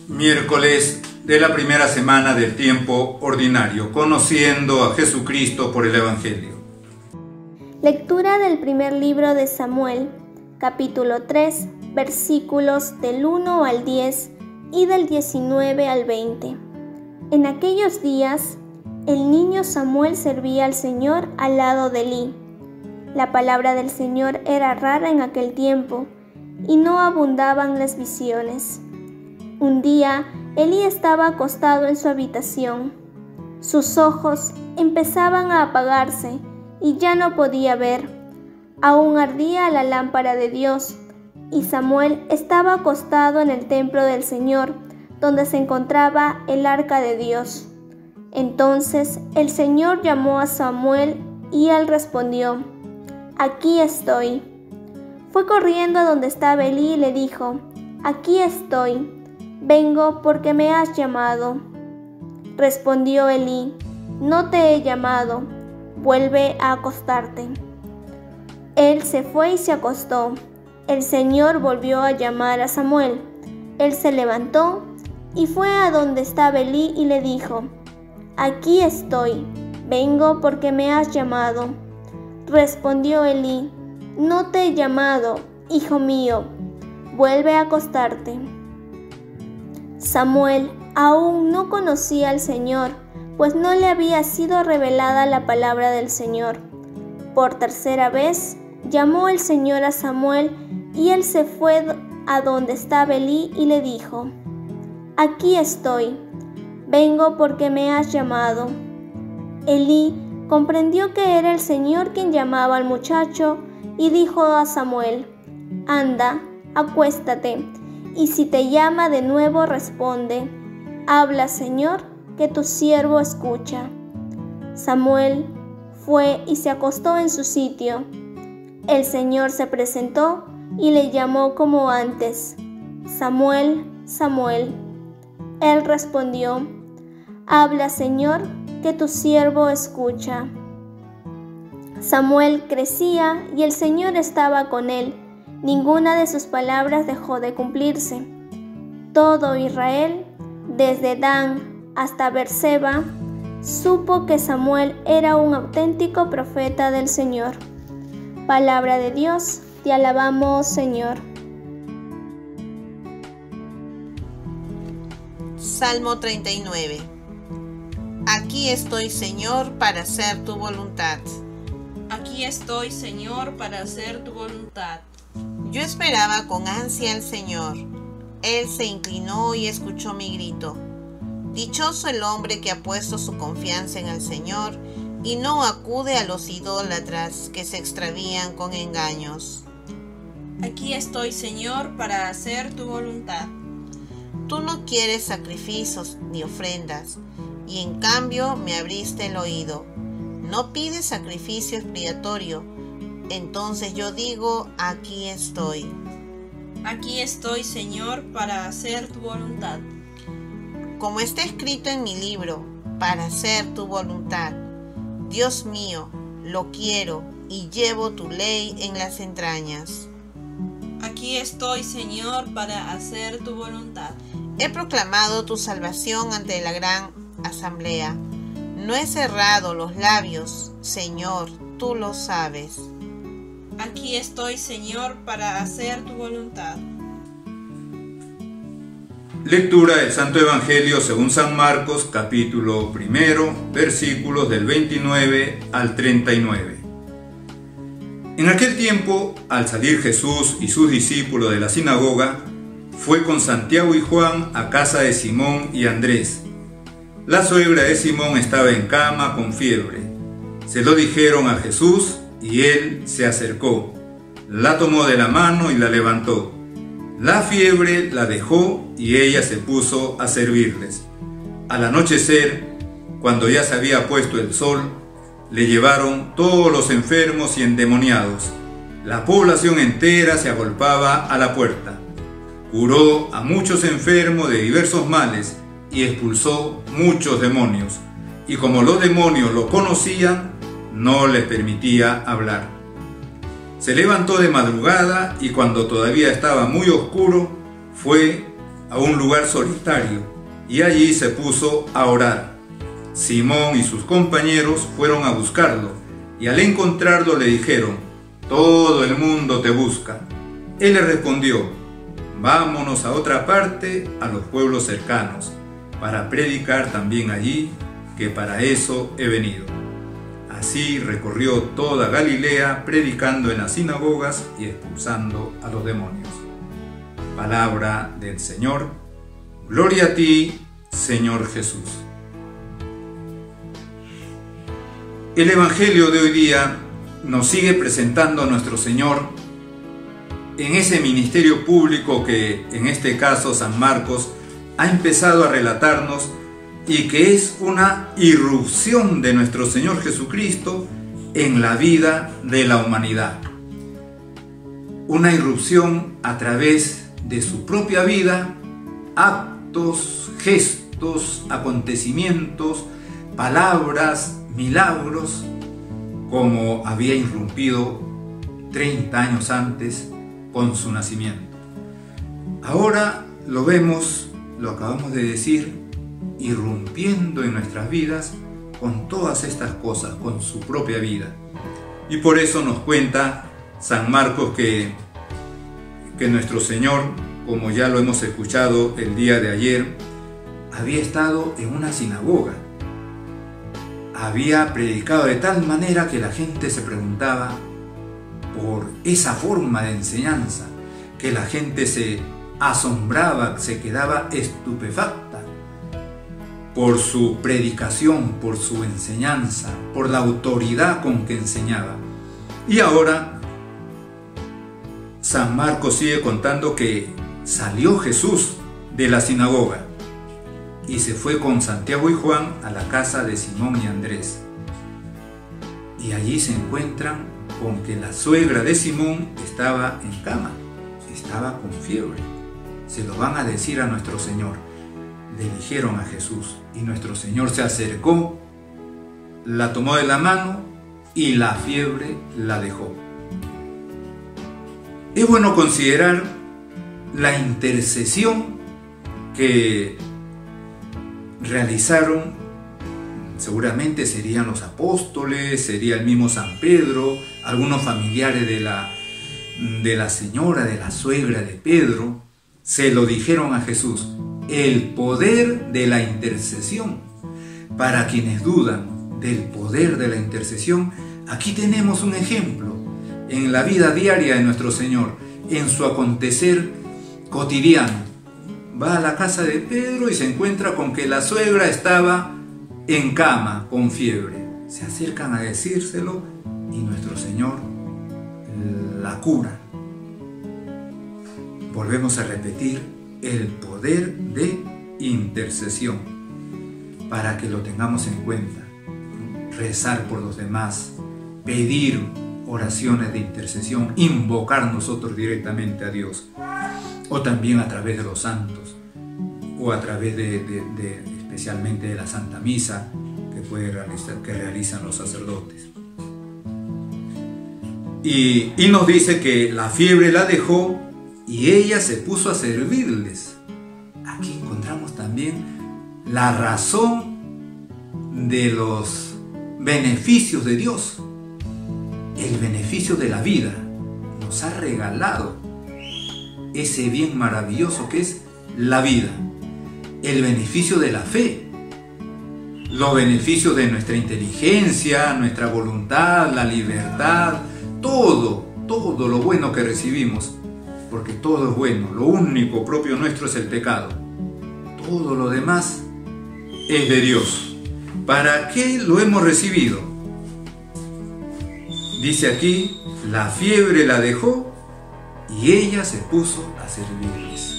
Miércoles de la primera semana del tiempo ordinario, conociendo a Jesucristo por el Evangelio. Lectura del primer libro de Samuel, capítulo 3, versículos del 1 al 10 y del 19 al 20. En aquellos días, el niño Samuel servía al Señor al lado de Elí. La palabra del Señor era rara en aquel tiempo, y no abundaban las visiones. Un día, Elí estaba acostado en su habitación. Sus ojos empezaban a apagarse y ya no podía ver. Aún ardía la lámpara de Dios, y Samuel estaba acostado en el templo del Señor, donde se encontraba el arca de Dios. Entonces el Señor llamó a Samuel y él respondió: «Aquí estoy». Fue corriendo a donde estaba Elí y le dijo: «Aquí estoy, vengo porque me has llamado». Respondió Elí: «No te he llamado, vuelve a acostarte». Él se fue y se acostó. El Señor volvió a llamar a Samuel. Él se levantó y fue a donde estaba Elí y le dijo: «Aquí estoy, vengo porque me has llamado». Respondió Elí: «No te he llamado, hijo mío, vuelve a acostarte». Samuel aún no conocía al Señor, pues no le había sido revelada la palabra del Señor. Por tercera vez llamó el Señor a Samuel y él se fue a donde estaba Elí y le dijo: «Aquí estoy, vengo porque me has llamado». Elí comprendió que era el Señor quien llamaba al muchacho y dijo a Samuel: «Anda, acuéstate, y si te llama de nuevo responde: Habla, Señor, que tu siervo escucha». Samuel fue y se acostó en su sitio. El Señor se presentó y le llamó como antes: «Samuel, Samuel». Él respondió: «Habla, Señor, que tu siervo escucha». Samuel crecía y el Señor estaba con él. Ninguna de sus palabras dejó de cumplirse. Todo Israel, desde Dan hasta Beerseba, supo que Samuel era un auténtico profeta del Señor. Palabra de Dios, te alabamos, Señor. Salmo 39. Aquí estoy, Señor, para hacer tu voluntad. Aquí estoy, Señor, para hacer tu voluntad. Yo esperaba con ansia al Señor. Él se inclinó y escuchó mi grito. Dichoso el hombre que ha puesto su confianza en el Señor y no acude a los idólatras que se extravían con engaños. Aquí estoy, Señor, para hacer tu voluntad. Tú no quieres sacrificios ni ofrendas, y en cambio me abriste el oído. No pides sacrificio expiatorio. Entonces yo digo: aquí estoy. Aquí estoy, Señor, para hacer tu voluntad. Como está escrito en mi libro, para hacer tu voluntad. Dios mío, lo quiero y llevo tu ley en las entrañas. Aquí estoy, Señor, para hacer tu voluntad. He proclamado tu salvación ante la gran asamblea. No he cerrado los labios, Señor, tú lo sabes. Aquí estoy, Señor, para hacer tu voluntad. Lectura del Santo Evangelio según San Marcos, capítulo 1, versículos del 29 al 39. En aquel tiempo, al salir Jesús y sus discípulos de la sinagoga, fue con Santiago y Juan a casa de Simón y Andrés. La suegra de Simón estaba en cama con fiebre. Se lo dijeron a Jesús y él se acercó, la tomó de la mano y la levantó. La fiebre la dejó y ella se puso a servirles. Al anochecer, cuando ya se había puesto el sol, le llevaron todos los enfermos y endemoniados. La población entera se agolpaba a la puerta. Curó a muchos enfermos de diversos males y expulsó muchos demonios. Y como los demonios lo conocían, no les permitía hablar. Se levantó de madrugada y cuando todavía estaba muy oscuro, fue a un lugar solitario y allí se puso a orar. Simón y sus compañeros fueron a buscarlo y al encontrarlo le dijeron: «Todo el mundo te busca». Él le respondió: «Vámonos a otra parte, a los pueblos cercanos, para predicar también allí, que para eso he venido». Así recorrió toda Galilea, predicando en las sinagogas y expulsando a los demonios. Palabra del Señor. Gloria a ti, Señor Jesús. El Evangelio de hoy día nos sigue presentando a nuestro Señor en ese ministerio público que, en este caso, San Marcos ha empezado a relatarnos, y que es una irrupción de nuestro Señor Jesucristo en la vida de la humanidad. Una irrupción a través de su propia vida, actos, gestos, acontecimientos, palabras, milagros, como había irrumpido 30 años antes con su nacimiento. Ahora lo vemos, lo acabamos de decir, irrumpiendo en nuestras vidas con todas estas cosas, con su propia vida. Y por eso nos cuenta San Marcos que nuestro Señor, como ya lo hemos escuchado el día de ayer, había estado en una sinagoga. Había predicado de tal manera que la gente se preguntaba por esa forma de enseñanza, que la gente se asombraba, se quedaba estupefacta por su predicación, por su enseñanza, por la autoridad con que enseñaba. Y ahora San Marcos sigue contando que salió Jesús de la sinagoga y se fue con Santiago y Juan a la casa de Simón y Andrés. Y allí se encuentran con que la suegra de Simón estaba en cama, estaba con fiebre. Se lo van a decir a nuestro Señor. Le dijeron a Jesús, y nuestro Señor se acercó, la tomó de la mano y la fiebre la dejó. Es bueno considerar la intercesión que realizaron, seguramente serían los apóstoles, sería el mismo San Pedro, algunos familiares de la señora, de la suegra de Pedro, se lo dijeron a Jesús. El poder de la intercesión. Para quienes dudan del poder de la intercesión, aquí tenemos un ejemplo en la vida diaria de nuestro Señor, en su acontecer cotidiano. Va a la casa de Pedro y se encuentra con que la suegra estaba en cama con fiebre. Se acercan a decírselo y nuestro Señor la cura. Volvemos a repetir el poder de intercesión, para que lo tengamos en cuenta. Rezar por los demás, pedir oraciones de intercesión, invocar nosotros directamente a Dios, o también a través de los santos, o a través especialmente de la Santa Misa que realizan los sacerdotes. Y nos dice que la fiebre la dejó y ella se puso a servirles. Aquí encontramos también la razón de los beneficios de Dios. El beneficio de la vida. Nos ha regalado ese bien maravilloso que es la vida. El beneficio de la fe. Los beneficios de nuestra inteligencia, nuestra voluntad, la libertad. Todo lo bueno que recibimos. Porque todo es bueno, lo único propio nuestro es el pecado. Todo lo demás es de Dios. ¿Para qué lo hemos recibido? Dice aquí, la fiebre la dejó y ella se puso a servirles.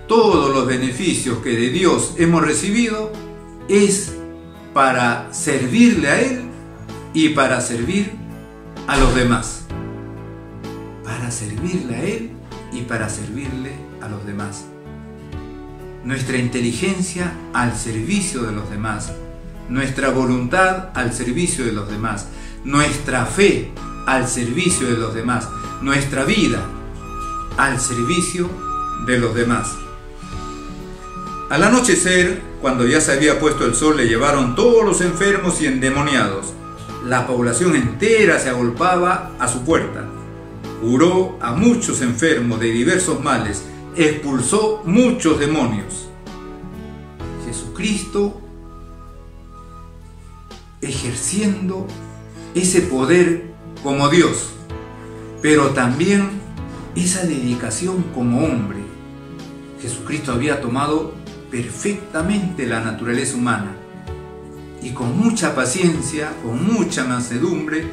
Todos los beneficios que de Dios hemos recibido es para servirle a Él y para servir a los demás. Para servirle a Él y para servirle a los demás. Nuestra inteligencia al servicio de los demás, nuestra voluntad al servicio de los demás, nuestra fe al servicio de los demás, nuestra vida al servicio de los demás. Al anochecer, cuando ya se había puesto el sol, le llevaron todos los enfermos y endemoniados. La población entera se agolpaba a su puerta. Curó a muchos enfermos de diversos males, expulsó muchos demonios. Jesucristo ejerciendo ese poder como Dios, pero también esa dedicación como hombre. Jesucristo había tomado perfectamente la naturaleza humana y con mucha paciencia, con mucha mansedumbre,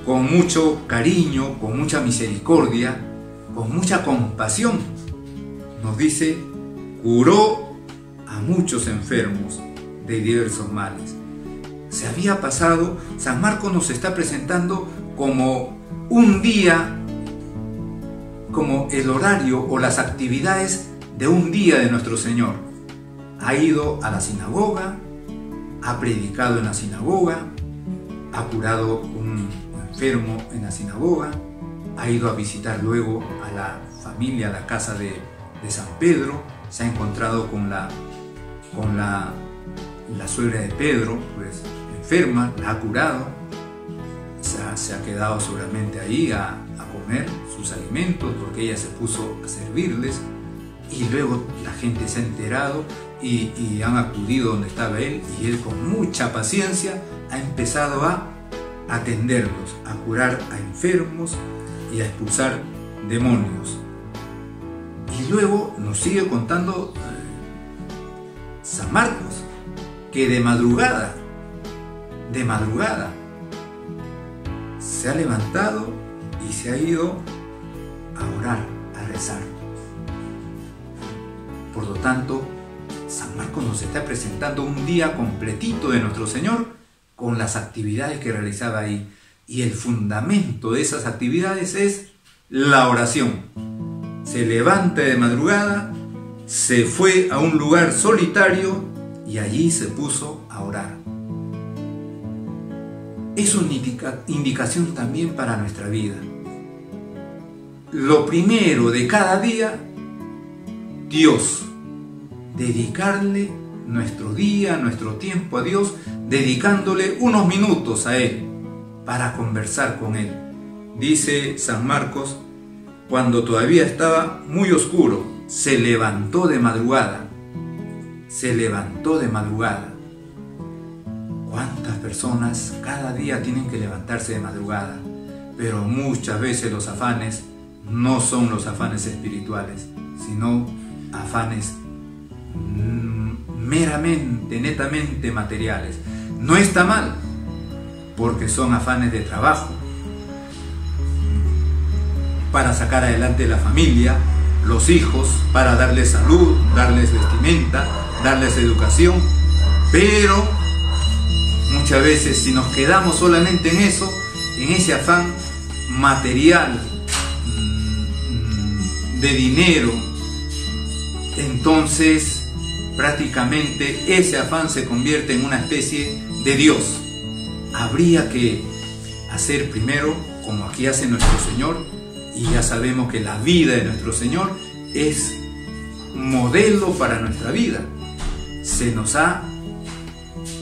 con mucho cariño, con mucha misericordia, con mucha compasión, nos dice, curó a muchos enfermos de diversos males. Se había pasado, San Marcos nos está presentando como un día, como el horario o las actividades de un día de nuestro Señor. Ha ido a la sinagoga, ha predicado en la sinagoga, ha curado un enfermo en la sinagoga, ha ido a visitar luego a la familia, a la casa de San Pedro, se ha encontrado con la suegra de Pedro, pues enferma, la ha curado, se ha quedado seguramente ahí a comer sus alimentos porque ella se puso a servirles, y luego la gente se ha enterado y han acudido donde estaba él, y él con mucha paciencia ha empezado a atenderlos, a curar a enfermos y a expulsar demonios. Y luego nos sigue contando San Marcos que de madrugada se ha levantado y se ha ido a orar, a rezar. Por lo tanto, San Marcos nos está presentando un día completito de nuestro Señor con las actividades que realizaba ahí. Y el fundamento de esas actividades es la oración. Se levanta de madrugada, se fue a un lugar solitario y allí se puso a orar. Es una indicación también para nuestra vida. Lo primero de cada día, Dios. Dedicarle nuestro día, nuestro tiempo a Dios, dedicándole unos minutos a Él para conversar con Él. Dice San Marcos, cuando todavía estaba muy oscuro, se levantó de madrugada. Se levantó de madrugada. ¿Cuántas personas cada día tienen que levantarse de madrugada? Pero muchas veces los afanes no son los afanes espirituales, sino afanes meramente, netamente materiales. No está mal, porque son afanes de trabajo, para sacar adelante la familia, los hijos, para darles salud, darles vestimenta, darles educación. Pero muchas veces, si nos quedamos solamente en eso, en ese afán material, de dinero, entonces prácticamente ese afán se convierte en una especie de Dios. Habría que hacer primero como aquí hace nuestro Señor, y ya sabemos que la vida de nuestro Señor es modelo para nuestra vida.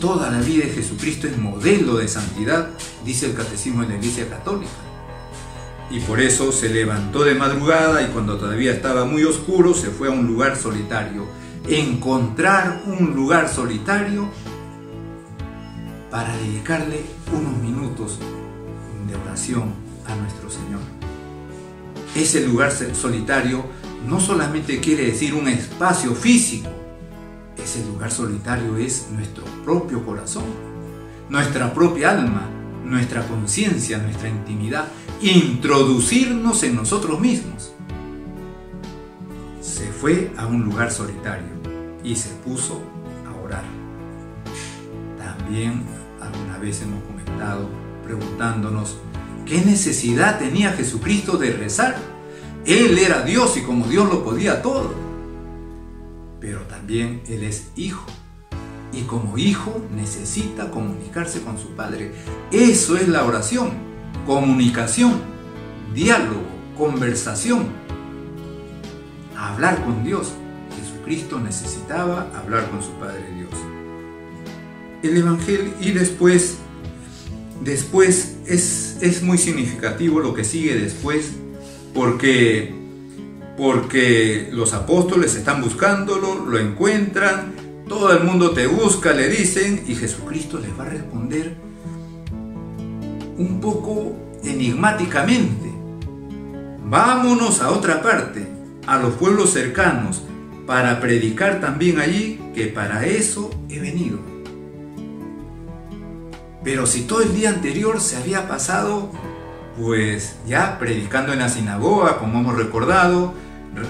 Toda la vida de Jesucristo es modelo de santidad, dice el Catecismo de la Iglesia Católica. Y por eso se levantó de madrugada, y cuando todavía estaba muy oscuro se fue a un lugar solitario. Encontrar un lugar solitario para dedicarle unos minutos de oración a nuestro Señor. Ese lugar solitario no solamente quiere decir un espacio físico. Ese lugar solitario es nuestro propio corazón, nuestra propia alma, nuestra conciencia, nuestra intimidad, introducirnos en nosotros mismos. Se fue a un lugar solitario y se puso a orar. También alguna vez hemos comentado preguntándonos qué necesidad tenía Jesucristo de rezar. Él era Dios y como Dios lo podía todo. Pero también Él es hijo. Y como hijo necesita comunicarse con su Padre. Eso es la oración. Comunicación, diálogo, conversación. Hablar con Dios. Jesucristo necesitaba hablar con su Padre Dios. El Evangelio, y después es muy significativo lo que sigue después, porque los apóstoles están buscándolo, lo encuentran, todo el mundo te busca, le dicen, y Jesucristo les va a responder un poco enigmáticamente: vámonos a otra parte, a los pueblos cercanos, para predicar también allí, que para eso he venido. Pero si todo el día anterior se había pasado, pues ya predicando en la sinagoga, como hemos recordado,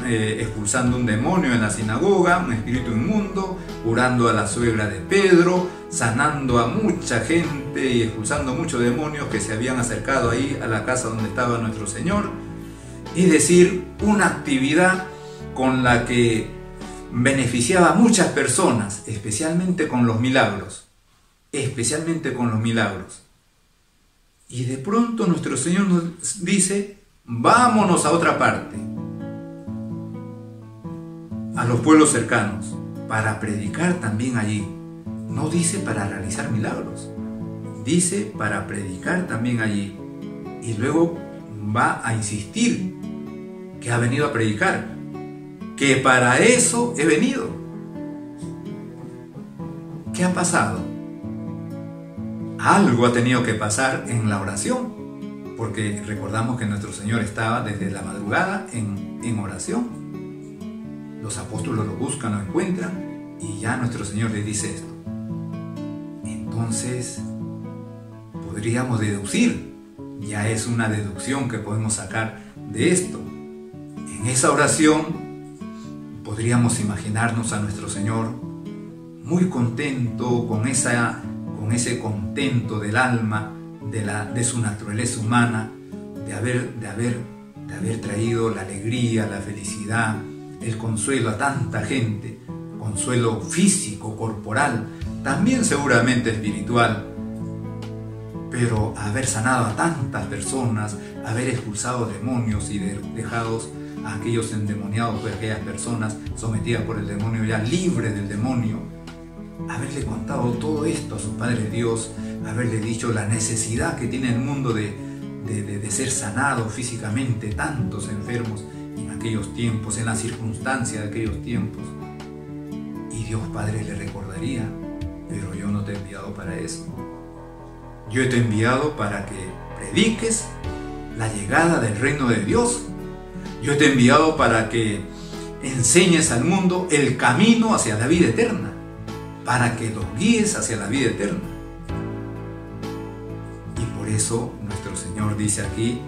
expulsando un demonio en la sinagoga, un espíritu inmundo, curando a la suegra de Pedro, sanando a mucha gente y expulsando muchos demonios que se habían acercado ahí a la casa donde estaba nuestro Señor. Es decir, una actividad con la que beneficiaba a muchas personas, especialmente con los milagros. Y de pronto nuestro Señor nos dice: vámonos a otra parte, a los pueblos cercanos, para predicar también allí. No dice para realizar milagros, dice para predicar también allí. Y luego va a insistir que ha venido a predicar, que para eso he venido. ¿Qué ha pasado? Algo ha tenido que pasar en la oración, porque recordamos que nuestro Señor estaba desde la madrugada en oración. Los apóstoles lo buscan, lo encuentran, y ya nuestro Señor les dice esto. Entonces, podríamos deducir, ya es una deducción que podemos sacar de esto. En esa oración podríamos imaginarnos a nuestro Señor muy contento, con ese contento del alma, de su naturaleza humana, de haber traído la alegría, la felicidad, el consuelo a tanta gente, consuelo físico, corporal, también seguramente espiritual, pero haber sanado a tantas personas, haber expulsado demonios y dejados a aquellos endemoniados, a aquellas personas sometidas por el demonio ya libres del demonio, haberle contado todo esto a su Padre Dios, haberle dicho la necesidad que tiene el mundo de ser sanado físicamente, tantos enfermos en aquellos tiempos, en las circunstancias de aquellos tiempos. Y Dios Padre le recordaría: pero yo no te he enviado para eso. Yo te he enviado para que prediques la llegada del reino de Dios. Yo te he enviado para que enseñes al mundo el camino hacia la vida eterna, para que los guíes hacia la vida eterna. Y por eso nuestro Señor dice aquí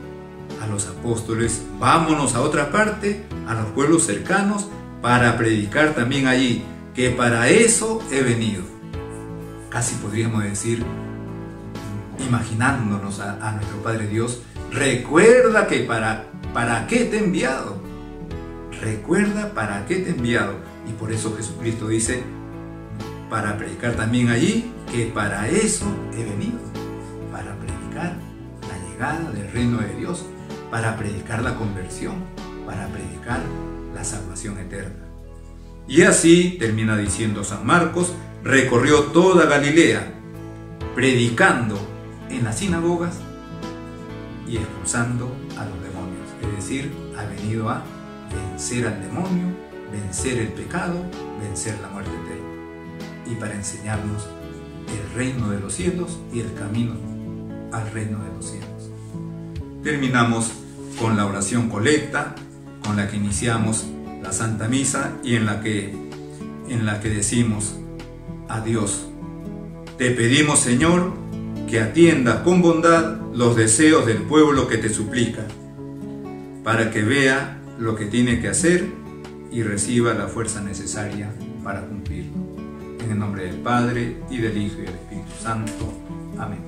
a los apóstoles: vámonos a otra parte, a los pueblos cercanos, para predicar también allí, que para eso he venido. Casi podríamos decir, imaginándonos a nuestro Padre Dios: recuerda que para qué te he enviado. Recuerda para qué te he enviado. Y por eso Jesucristo dice: para predicar también allí, que para eso he venido, para predicar la llegada del reino de Dios, para predicar la conversión, para predicar la salvación eterna. Y así termina diciendo San Marcos: recorrió toda Galilea, predicando en las sinagogas y expulsando a los demonios. Es decir, ha venido a vencer al demonio, vencer el pecado, vencer la muerte eterna. Y para enseñarnos el reino de los cielos y el camino al reino de los cielos. Terminamos con la oración colecta, con la que iniciamos la Santa Misa y en la que decimos a Dios: te pedimos, Señor, que atiendas con bondad los deseos del pueblo que te suplica, para que vea lo que tiene que hacer y reciba la fuerza necesaria para cumplirlo. En el nombre del Padre, y del Hijo, y del Espíritu Santo. Amén.